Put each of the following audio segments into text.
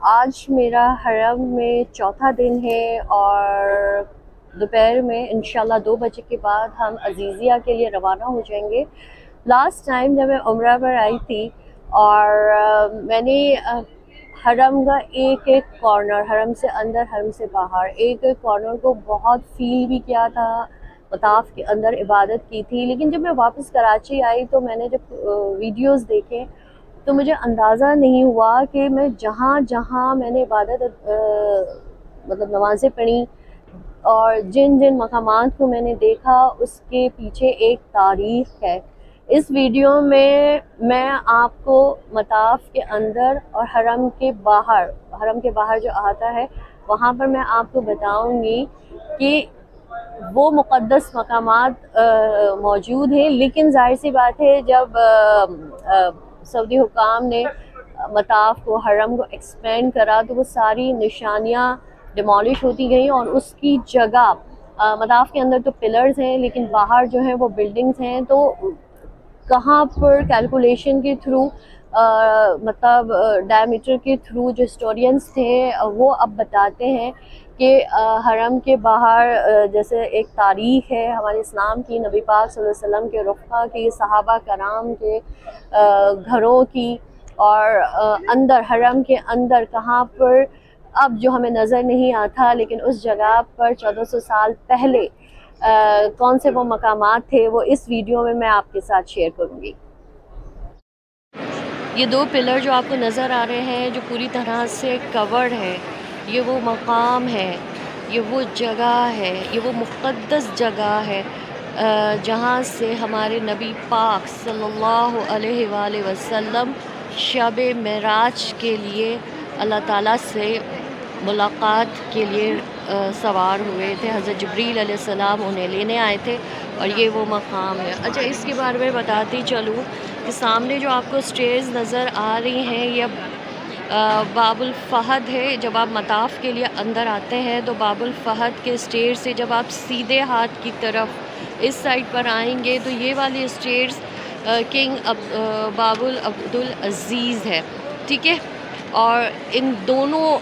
آج میرا حرم میں چوتھا دن ہے اور دوپہر میں انشاءاللہ 2 بجے کے بعد ہم عزیزیہ کے لیے روانہ ہو جائیں گے۔ لاسٹ ٹائم جب میں عمرہ پر آئی تھی اور میں نے حرم کا ایک ایک کارنر، حرم سے اندر حرم سے باہر ایک ایک کارنر کو بہت فیل بھی کیا تھا، مطاف کے اندر عبادت کی تھی۔ لیکن جب میں واپس کراچی آئی تو میں نے جب ویڈیوز دیکھے تو مجھے اندازہ نہیں ہوا کہ میں جہاں جہاں میں نے عبادت مطلب نمازیں پڑھی اور جن جن مقامات کو میں نے دیکھا اس کے پیچھے ایک تاریخ ہے۔ اس ویڈیو میں آپ کو مطاف کے اندر اور حرم کے باہر جو آتا ہے وہاں پر میں آپ کو بتاؤں گی کہ وہ مقدس مقامات موجود ہیں، لیکن ظاہر سی بات ہے جب سعودی حکام نے مطاف کو، حرم کو ایکسپینڈ کرا تو وہ ساری نشانیاں ڈیمولش ہوتی گئیں اور اس کی جگہ مطاف کے اندر تو پلرز ہیں لیکن باہر جو ہیں وہ بلڈنگز ہیں۔ تو کہاں پر کیلکولیشن کے تھرو مطلب ڈائمیٹر کے تھرو جو ہسٹورینس تھے وہ اب بتاتے ہیں کہ حرم کے باہر جیسے ایک تاریخ ہے ہمارے اسلام کی، نبی پاک صلی اللہ علیہ وسلم کے رفقا کی، صحابہ کرام کے گھروں کی، اور اندر حرم کے اندر کہاں پر اب جو ہمیں نظر نہیں آتا لیکن اس جگہ پر 1400 سال پہلے کون سے وہ مقامات تھے وہ اس ویڈیو میں آپ کے ساتھ شیئر کروں گی۔ یہ 2 پلر جو آپ کو نظر آ رہے ہیں جو پوری طرح سے کورڈ ہے، یہ وہ مقام ہے، یہ وہ جگہ ہے، یہ وہ مقدس جگہ ہے جہاں سے ہمارے نبی پاک صلی اللہ علیہ وآلہ وسلم شب معراج کے لیے اللہ تعالیٰ سے ملاقات کے لیے سوار ہوئے تھے۔ حضرت جبریل علیہ السلام انہیں لینے آئے تھے اور یہ وہ مقام ہے۔ اچھا، اس کے بارے میں بتاتی چلوں کہ سامنے جو آپ کو سٹیئرز نظر آ رہی ہیں یہ باب الفہد ہے۔ جب آپ مطاف کے لیے اندر آتے ہیں تو باب الفہد کے سٹیئر سے جب آپ سیدھے ہاتھ کی طرف اس سائڈ پر آئیں گے تو یہ والی سٹیئرز کنگ باب العبدالعزیز ہے، ٹھیک ہے۔ اور ان دونوں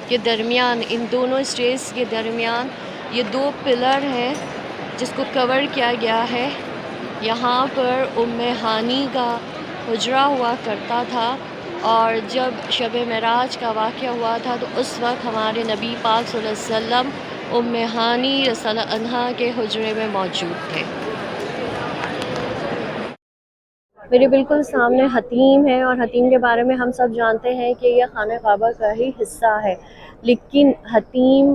کے درمیان، ان دونوں سٹیئرز کے درمیان یہ 2 پلر ہیں جس کو کور کیا گیا ہے۔ یہاں پر ام ہانی کا حجرہ ہوا کرتا تھا اور جب شب معراج کا واقعہ ہوا تھا تو اس وقت ہمارے نبی پاک صلی اللہ علیہ وسلم ام ہانی رضی اللہ عنہا کے حجرے میں موجود تھے۔ میرے بالکل سامنے حتیم ہے اور حتیم کے بارے میں ہم سب جانتے ہیں کہ یہ خانہ کعبہ کا ہی حصہ ہے، لیکن حتیم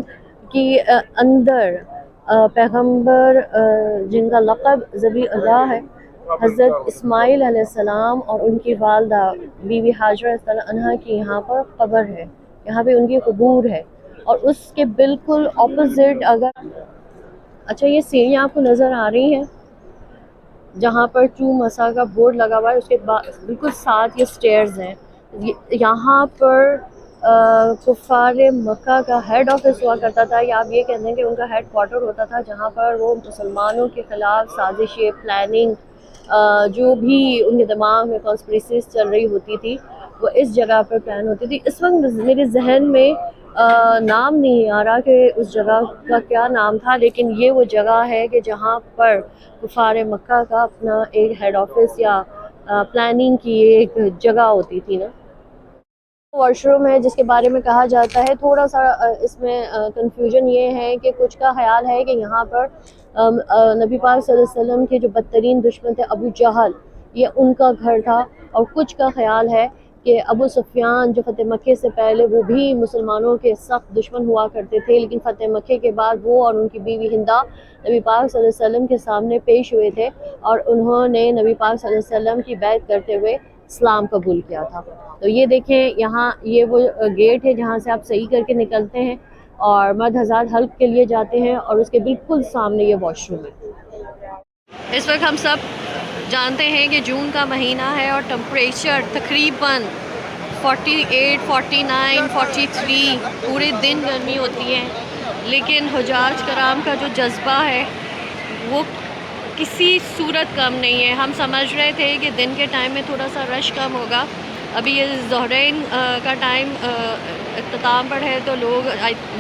کی اندر پیغمبر جن کا لقب ذبیح اللہ ہے، حضرت اسماعیل علیہ السلام اور ان کی والدہ بی بی ہاجرہ رضی اللہ عنہا کی یہاں پر قبر ہے، یہاں پہ ان کی قبور ہے۔ اور اس کے بالکل اپوزٹ اچھا، یہ سیڑھیاں آپ کو نظر آ رہی ہیں جہاں پر ٹو مسا کا بورڈ لگا ہوا ہے، اس کے بالکل ساتھ یہ سٹیئرز ہیں۔ یہاں پر کفار مکہ کا ہیڈ آفس ہوا کرتا تھا، یا آپ یہ کہتے ہیں کہ ان کا ہیڈ کوارٹر ہوتا تھا جہاں پر وہ مسلمانوں کے خلاف سازشیں، پلاننگ، جو بھی ان کے دماغ میں کانسپریسیز چل رہی ہوتی تھی وہ اس جگہ پر پلان ہوتی تھی۔ اس وقت میرے ذہن میں نام نہیں آ رہا کہ اس جگہ کا کیا نام تھا، لیکن یہ وہ جگہ ہے کہ جہاں پر کفار مکہ کا اپنا ایک ہیڈ آفس یا پلاننگ کی ایک جگہ ہوتی تھی نا۔ واش روم ہے جس کے بارے میں کہا جاتا ہے، تھوڑا سا اس میں کنفیوژن یہ ہے کہ کچھ کا خیال ہے کہ یہاں پر نبی پاک صلی اللہ علیہ وسلم کے جو بدترین دشمن تھے ابو جہل، یہ ان کا گھر تھا، اور کچھ کا خیال ہے کہ ابو سفیان جو فتح مکے سے پہلے وہ بھی مسلمانوں کے سخت دشمن ہوا کرتے تھے، لیکن فتح مکے کے بعد وہ اور ان کی بیوی ہندہ نبی پاک صلی اللہ علیہ وسلم کے سامنے پیش ہوئے تھے اور انہوں نے نبی پاک صلی اللہ علیہ وسلم کی بیعت کرتے ہوئے اسلام قبول کیا تھا۔ تو یہ دیکھیں یہاں یہ وہ گیٹ ہے جہاں سے آپ صحیح کر کے نکلتے ہیں اور مرد حضرات حلق کے لیے جاتے ہیں، اور اس کے بالکل سامنے یہ واش روم ہے۔ اس وقت ہم سب جانتے ہیں کہ جون کا مہینہ ہے اور ٹمپریچر تقریباً 48، 49، 43 پورے دن گرمی ہوتی ہے، لیکن حجاج کرام کا جو جذبہ ہے وہ کسی صورت کم نہیں ہے۔ ہم سمجھ رہے تھے کہ دن کے ٹائم میں تھوڑا سا رش کم ہوگا، ابھی یہ ظہرین کا ٹائم اختتام پر ہے، تو لوگ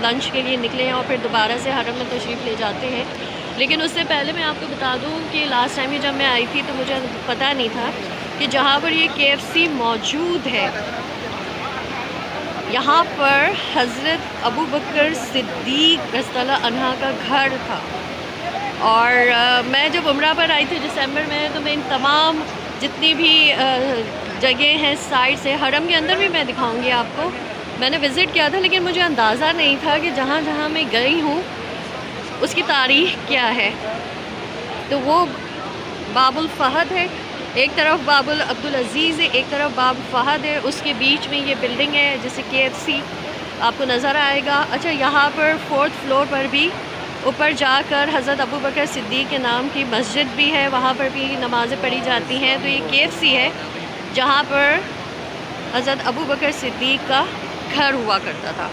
لنچ کے لیے نکلے ہیں اور پھر دوبارہ سے حرم میں تشریف لے جاتے ہیں۔ لیکن اس سے پہلے میں آپ کو بتا دوں کہ لاسٹ ٹائم جب میں آئی تھی تو مجھے پتہ نہیں تھا کہ جہاں پر یہ KFC موجود ہے یہاں پر حضرت ابو بکر صدیق رضی اللہ عنہ کا گھر تھا۔ اور میں جب عمرہ پر آئی تھی دسمبر میں، تو میں ان تمام جتنی بھی جگہ ہیں سائٹ سے، حرم کے اندر بھی میں دکھاؤں گی آپ کو، میں نے وزٹ کیا تھا، لیکن مجھے اندازہ نہیں تھا کہ جہاں جہاں میں گئی ہوں اس کی تاریخ کیا ہے۔ تو وہ باب الفہد ہے، ایک طرف باب عبدالعزیز ہے، ایک طرف باب فہد ہے، اس کے بیچ میں یہ بلڈنگ ہے جسے KFC آپ کو نظر آئے گا۔ اچھا، یہاں پر 4th فلور پر بھی اوپر جا کر حضرت ابو بکر صدیق کے نام کی مسجد بھی ہے، وہاں پر بھی نمازیں پڑھی جاتی ہیں۔ تو یہ KFC ہے جہاں پر حضرت ابو بکر صدیق کا گھر ہوا کرتا تھا۔